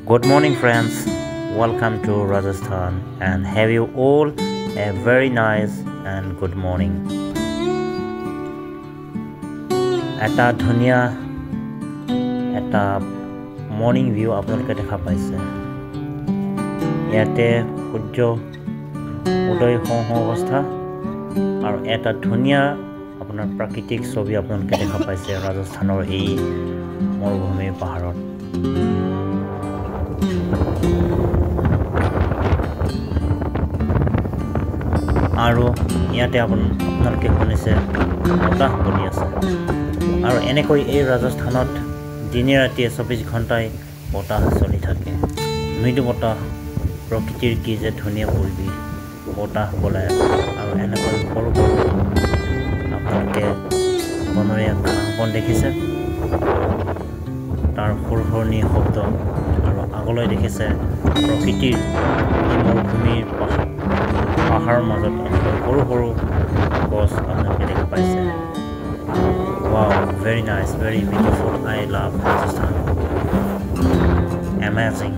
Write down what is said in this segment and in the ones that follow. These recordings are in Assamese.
Good morning, friends. Welcome to Rajasthan and have you all a very nice and good morning. এটা ধুনীয়া এটা মৰ্নিং ভিউ আপোনালোকে দেখা পাইছে। ইয়াতে সূৰ্য উদয় হওঁ অৱস্থা আৰু এটা ধুনীয়া আপোনাৰ প্ৰাকৃতিক ছবি আপোনালোকে দেখা পাইছে ৰাজস্থানৰ এই মৰুভূমিৰ পাহাৰত। আৰু ইয়াতে আপোনালোকে শুনিছে বতাহ বলি আছে আৰু এনেকৈ এই ৰাজস্থানত দিনে ৰাতিয়ে 24 ঘণ্টাই বতাহ চলি থাকে। মৃদু বতাহ, প্ৰকৃতিৰ কি যে ধুনীয়া পৰিৱেশ, বতাহ বলায় আৰু এনেকৈ সৰু সৰু আপোনালোকে বনৰীয়া ঘাঁহ বন দেখিছে, তাৰ সুৰসুৰণি শব্দ আৰু আগলৈ দেখিছে প্ৰকৃতিৰ এই মৰুভূমিৰ পাহাৰৰ মাজত এনেকৈ সৰু সৰু গছ আপোনালোকে দেখা পাইছে। Wow, very nice, very beautiful. I love Rajasthan. Amazing.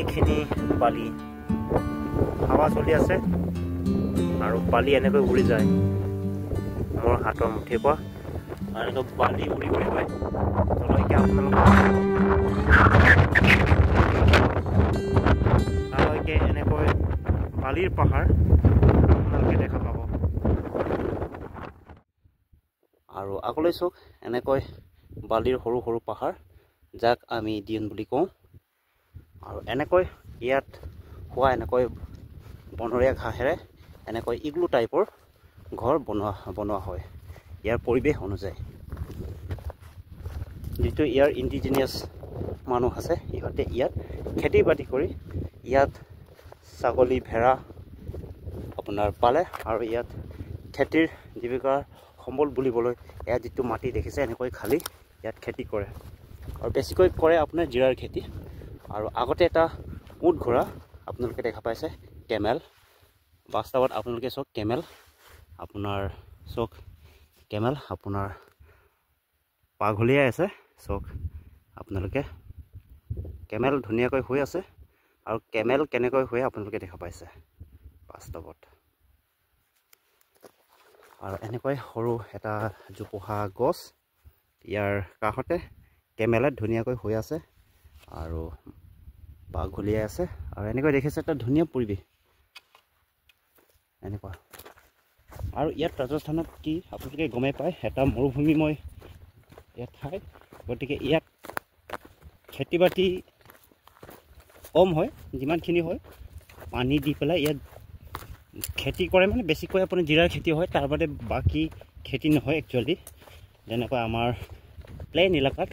এইখিনি বালি হাৱা চলি আছে আৰু বালি এনেকৈ উৰি যায় মোৰ হাতৰ মুঠিৰ পৰা আৰু এনেকৈ বালি উৰি উৰি গৈ তললৈকে আপোনালোকে এনেকৈ বালিৰ পাহাৰ আপোনালোকে দেখা পাব। আৰু আগলৈ চাওক এনেকৈ বালিৰ সৰু সৰু পাহাৰ যাক আমি দিন বুলি কওঁ। আৰু এনেকৈ ইয়াত হোৱা এনেকৈ বনৰীয়া ঘাঁহেৰে এনেকৈ ইগলু টাইপৰ ঘৰ বনোৱা হয় ইয়াৰ পৰিৱেশ অনুযায়ী। যিটো ইয়াৰ ইণ্ডিজিনিয়াছ মানুহ আছে, ইহঁতে ইয়াত খেতি বাতি কৰি ইয়াত ছাগলী ভেড়া আপোনাৰ পালে আৰু ইয়াত খেতিৰ জীৱিকাৰ সম্বল বুলিবলৈ ইয়াত যিটো মাটি দেখিছে এনেকৈ খালী ইয়াত খেতি কৰে আৰু বেছিকৈ কৰে আপোনাৰ জিৰাৰ খেতি। আৰু আগতে এটা উট ঘোঁৰা আপোনালোকে দেখা পাইছে, কেমেল। বাস্তৱত আপোনালোকে চাওক কেমেল আপোনাৰ পাঘলীয়াই আছে। চাওক আপোনালোকে কেমেল ধুনীয়াকৈ হৈ আছে আৰু কেমেল কেনেকৈ হৈ আপোনালোকে দেখা পাইছে বাস্তৱত। আৰু এনেকৈ সৰু এটা জোপোহা গছ ইয়াৰ কাষতে কেমেলে ধুনীয়াকৈ হৈ আছে আৰু বাঘ ঘূলিয়াই আছে আৰু এনেকৈ দেখিছে এটা ধুনীয়া পৰিৱেশ এনেকুৱা। আৰু ইয়াত ৰাজস্থানত কি আপোনালোকে গমেই পায়, এটা মৰুভূমিময় ইয়াত ঠাই, গতিকে ইয়াত খেতি বাতি কম হয়, যিমানখিনি হয় পানী দি পেলাই ইয়াত খেতি কৰে, মানে বেছিকৈ আপোনাৰ জিৰাৰ খেতি হয়, তাৰ বাদে বাকী খেতি নহয় একচুৱেলি। যেনেকৈ আমাৰ প্লেইন এলেকাত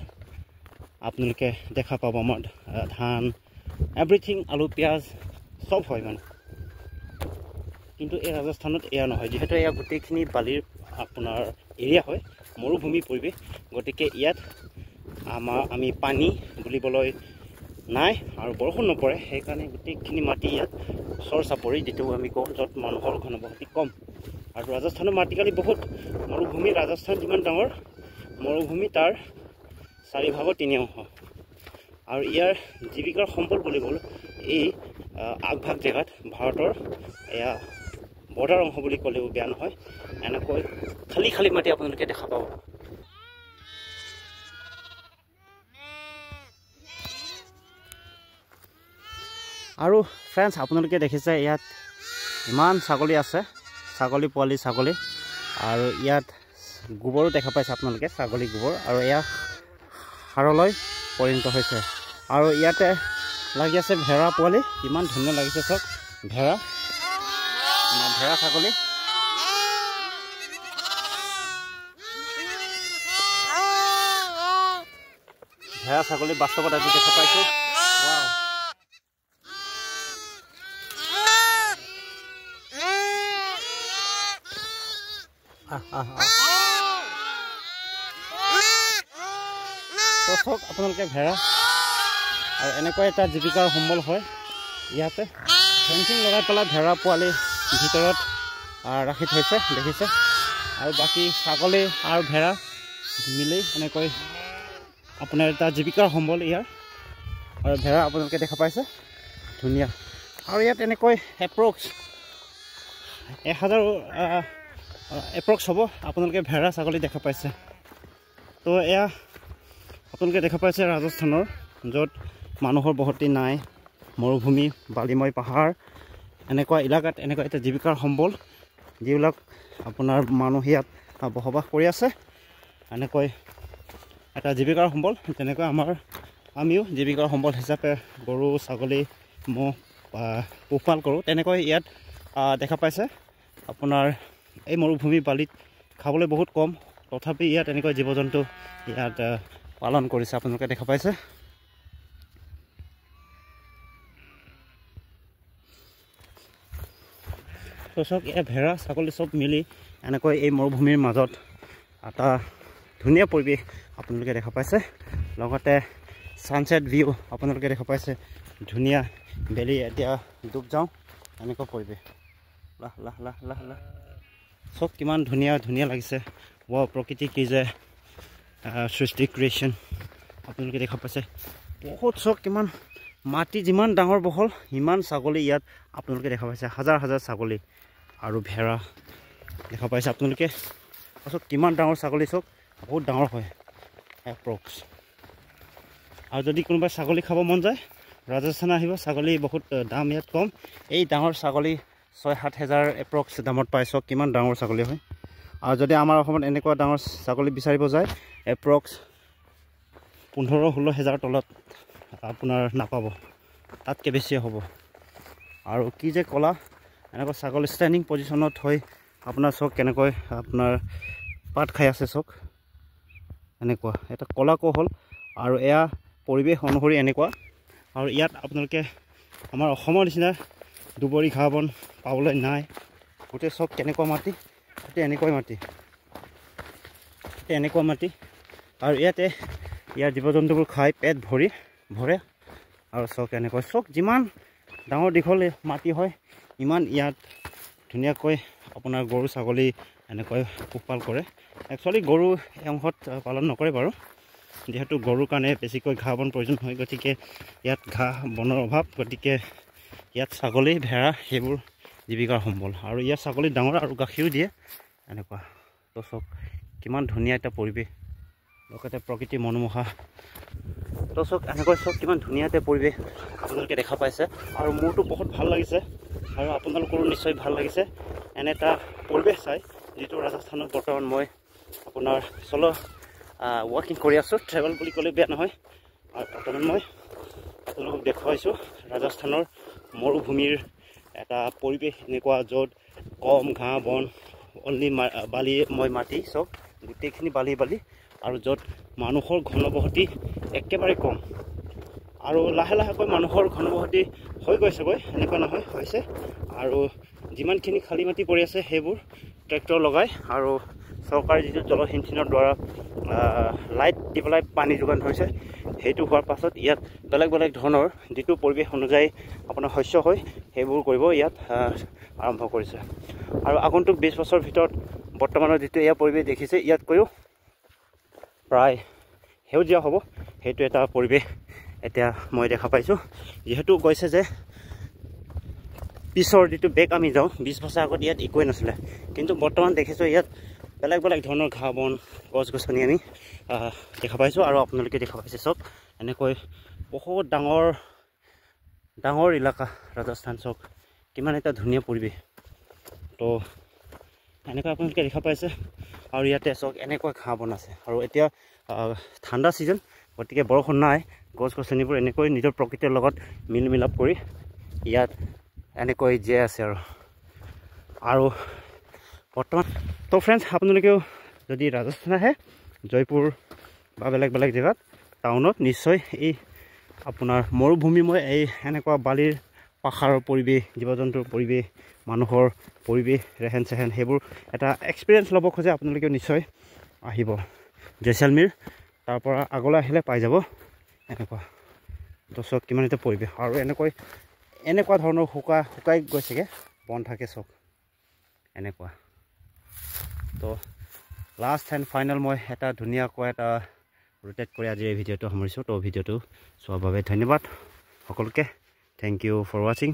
আপোনালোকে দেখা পাব আমাৰ ধান এভৰিথিং, আলু পিঁয়াজ চব হয় মানে। কিন্তু এই ৰাজস্থানত এয়া নহয়, যিহেতু এয়া গোটেইখিনি বালিৰ আপোনাৰ এৰিয়া হয়, মৰুভূমি পৰিৱেশ, গতিকে ইয়াত আমি পানী বুলিবলৈ নাই আৰু বৰষুণ নপৰে, সেইকাৰণে গোটেইখিনি মাটি ইয়াত চৰ চাপৰি যিটো আমি কওঁ, য'ত মানুহৰ ঘনবসতি কম। আৰু ৰাজস্থানৰ মাটিকালি বহুত মৰুভূমি, ৰাজস্থান যিমান ডাঙৰ মৰুভূমি তাৰ 4/3 3/4। আৰু ইয়াৰ জীৱিকাৰ সম্বল বুলিবলৈ এই আগভাগ জেগাত ভাৰতৰ এয়া বৰ্ডাৰ অংশ বুলি ক'লেও বেয়া নহয়, এনেকৈ খালী খালী মাটি আপোনালোকে দেখা পাব। আৰু ফ্ৰেণ্ডছ, আপোনালোকে দেখিছে ইয়াত ইমান ছাগলী আছে, ছাগলী পোৱালি ছাগলী, আৰু ইয়াত গোবৰো দেখা পাইছে আপোনালোকে, ছাগলী গোবৰ, আৰু এয়া সাৰলৈ পৰিণত হৈছে। আৰু ইয়াতে লাগি আছে ভেড়া পোৱালি, ইমান ধুনীয়া লাগিছে চাওক, ভেড়া ছাগলী। ভেড়া ছাগলী বাস্তৱত আজি দেখা পাইছোঁ। তো চাওক আপোনালোকে ভেড়া আৰু এনেকুৱা এটা জীৱিকাৰ সম্বল হয় ইয়াতে ফেঞ্চিং লগাই পেলাই ভেড়া পোৱালি ভিতৰত ৰাখি থৈছে দেখিছে আৰু বাকী ছাগলী আৰু ভেড়া মিলি এনেকৈ আপোনাৰ এটা জীৱিকাৰ সম্বল ইয়াৰ আৰু ভেড়া আপোনালোকে দেখা পাইছে ধুনীয়া আৰু ইয়াত এনেকৈ এপ্ৰক্স 1000 এপ্ৰক্স হ'ব আপোনালোকে ভেড়া ছাগলী দেখা পাইছে তো এয়া আপোনালোকে দেখা পাইছে ৰাজস্থানৰ য'ত মানুহৰ বসতি নাই মৰুভূমি বালিময় পাহাৰ এনেকুৱা ইলাকাত এনেকুৱা এটা জীৱিকাৰ সম্বল যিবিলাক আপোনাৰ মানুহ ইয়াত বসবাস কৰি আছে এনেকৈ এটা জীৱিকাৰ সম্বল তেনেকৈ আমিও জীৱিকাৰ সম্বল হিচাপে গৰু ছাগলী ম'হ পোহপাল কৰোঁ তেনেকৈ ইয়াত দেখা পাইছে আপোনাৰ এই মৰুভূমি বালিত খাবলৈ বহুত কম তথাপি ইয়াত এনেকৈ জীৱ জন্তু ইয়াত পালন কৰিছে আপোনালোকে দেখা পাইছে চাওক এই ভেড়া ছাগলী চব মিলি এনেকৈ এই মৰুভূমিৰ মাজত এটা ধুনীয়া পৰিৱেশ আপোনালোকে দেখা পাইছে লগতে ছানছেট ভিউ আপোনালোকে দেখা পাইছে ধুনীয়া বেলি এতিয়া ডুব যাওঁ এনেকুৱা পৰিৱেশ লাহ লাহ লাহ লাহ লাহ চব কিমান ধুনীয়া ধুনীয়া লাগিছে প্ৰকৃতি কি যে সৃষ্টি ক্ৰিয়েশ্যন আপোনালোকে দেখা পাইছে বহুত চব কিমান মাটি যিমান ডাঙৰ বহল সিমান ছাগলী ইয়াত আপোনালোকে দেখা পাইছে হাজাৰ হাজাৰ ছাগলী আৰু ভেড়া দেখা পাইছে আপোনালোকে চব কিমান ডাঙৰ ছাগলী চব বহুত ডাঙৰ হয় এপ্ৰক্স আৰু যদি কোনোবাই ছাগলী খাব মন যায় ৰাজস্থান আহিব ছাগলী বহুত দাম ইয়াত কম এই ডাঙৰ ছাগলী 6-7 হাজাৰ এপ্ৰক্স দামত পাই চব কিমান ডাঙৰ ছাগলী হয় আৰু যদি আমাৰ অসমত এনেকুৱা ডাঙৰ ছাগলী বিচাৰিব যায় এপ্ৰক্স 15-16 হাজাৰ তলত আপোনাৰ নাপাব তাতকৈ বেছি হ'ব আৰু কি যে কলা এনেকুৱা ছাগলী ষ্টেণ্ডিং পজিশ্যনত হৈ আপোনাৰ চক কেনেকৈ আপোনাৰ পাত খাই আছে চক এনেকুৱা এটা কলা কৌশল আৰু এয়া পৰিৱেশ অনুসৰি এনেকুৱা আৰু ইয়াত আপোনালোকে আমাৰ অসমৰ নিচিনা দুবৰি ঘাঁহ বন পাবলৈ নাই গোটেই চব কেনেকুৱা মাটি গোটেই এনেকুৱাই মাটি আৰু ইয়াতে ইয়াৰ জীৱ জন্তুবোৰ খাই পেট ভৰে আৰু চক এনেকৈ চক যিমান ডাঙৰ দীঘল মাটি হয় ইমান ইয়াত ধুনীয়াকৈ আপোনাৰ গৰু ছাগলী এনেকৈ পোহপাল কৰে একচুৱেলি গৰু এই অংশত পালন নকৰে বাৰু যিহেতু গৰুৰ কাৰণে বেছিকৈ ঘাঁহ বন প্ৰয়োজন হয় গতিকে ইয়াত ঘাঁহ বনৰ অভাৱ গতিকে ইয়াত ছাগলী ভেড়া সেইবোৰ জীৱিকাৰ সম্বল আৰু ইয়াত ছাগলী ডাঙৰ আৰু গাখীৰো দিয়ে এনেকুৱা তো চক কিমান ধুনীয়া এটা পৰিৱেশ লগতে প্ৰকৃতি মনোমোহা তো চক এনেকৈ চক কিমান ধুনীয়া এটা পৰিৱেশ আপোনালোকে দেখা পাইছে আৰু মোৰতো বহুত ভাল লাগিছে আৰু আপোনালোকৰো নিশ্চয় ভাল লাগিছে এনে এটা পৰিৱেশ চাই যিটো ৰাজস্থানত বৰ্তমান মই আপোনাৰ চলো ৱাকিং কৰি আছোঁ ট্ৰেভেল বুলি ক'লে বেয়া নহয় আৰু বৰ্তমান মই আপোনালোকক দেখুৱাইছোঁ ৰাজস্থানৰ মৰুভূমিৰ এটা পৰিৱেশ এনেকুৱা য'ত কম ঘাঁহ বন অনলি বালিময় মাটি চব গোটেইখিনি বালি আৰু য'ত মানুহৰ ঘনবসতি একেবাৰে কম আৰু লাহে লাহেকৈ মানুহৰ ঘনবসতি হৈ গৈছেগৈ এনেকুৱা নহয় হৈছে আৰু যিমানখিনি খালী মাটি পৰি আছে সেইবোৰ ট্ৰেক্টৰ লগাই আৰু চৰকাৰী যিটো জলসিঞ্চনৰ দ্বাৰা লাইট দি পেলাই পানী যোগান ধৰিছে সেইটো হোৱাৰ পাছত ইয়াত বেলেগ ধৰণৰ যিটো পৰিৱেশ অনুযায়ী আপোনাৰ শস্য হয় সেইবোৰ কৰিব ইয়াত আৰম্ভ কৰিছে আৰু আগন্তুক 20 বছৰৰ ভিতৰত বৰ্তমানৰ যিটো এয়া পৰিৱেশ দেখিছে ইয়াতকৈও প্ৰায় সেউজীয়া হ'ব সেইটো এটা পৰিৱেশ এতিয়া মই দেখা পাইছোঁ যিহেতু কৈছে যে পিছৰ যিটো বেগ আমি যাওঁ 20 বছৰ আগত ইয়াত একোৱেই নাছিলে কিন্তু বৰ্তমান দেখিছোঁ ইয়াত বেলেগ ধৰণৰ ঘাঁহ বন গছ গছনি আমি দেখা পাইছোঁ আৰু আপোনালোকে দেখা পাইছে চব এনেকৈ বহুত ডাঙৰ এলেকা ৰাজস্থান চক কিমান এটা ধুনীয়া পৰিৱেশ তো এনেকৈ আপোনালোকে দেখা পাইছে আৰু ইয়াতে চক এনেকুৱা ঘাঁহ বন আছে আৰু এতিয়া ঠাণ্ডা ছিজন গতিকে বৰষুণ নাই গছ গছনিবোৰ এনেকৈ নিজৰ প্ৰকৃতিৰ লগত মিলাপ কৰি ইয়াত এনেকৈ জীয়াই আছে আৰু বৰ্তমান তো ফ্ৰেণ্ডছ আপোনালোকেও যদি ৰাজস্থান আহে জয়পুৰ বা বেলেগ জেগাত টাউনত নিশ্চয় এই আপোনাৰ মৰুভূমিময় এই এনেকুৱা বালিৰ পাহাৰৰ পৰিৱেশ, জীৱ জন্তুৰ পৰিৱেশ, মানুহৰ পৰিৱেশ, ৰেহেন চেহেন, সেইবোৰ এটা এক্সপিৰিয়েঞ্চ ল'ব খোজে আপোনালোকেও নিশ্চয় আহিব জেচলমেৰ। তাৰ পৰা আগলৈ আহিলে পাই যাব এনেকুৱা। তো চব কিমান এতিয়া পৰিৱেশ আৰু এনেকুৱা ধৰণৰ শুকাই গৈছেগৈ, বন থাকে চব এনেকুৱা। তো লাষ্ট এণ্ড ফাইনেল মই এটা ধুনীয়াকৈ এটা ৰোটেট কৰি আজি এই ভিডিঅ'টো সামৰিছোঁ। তো ভিডিঅ'টো চোৱাৰ বাবে ধন্যবাদ সকলোকে। থেংক ইউ ফৰ ৱাচিং।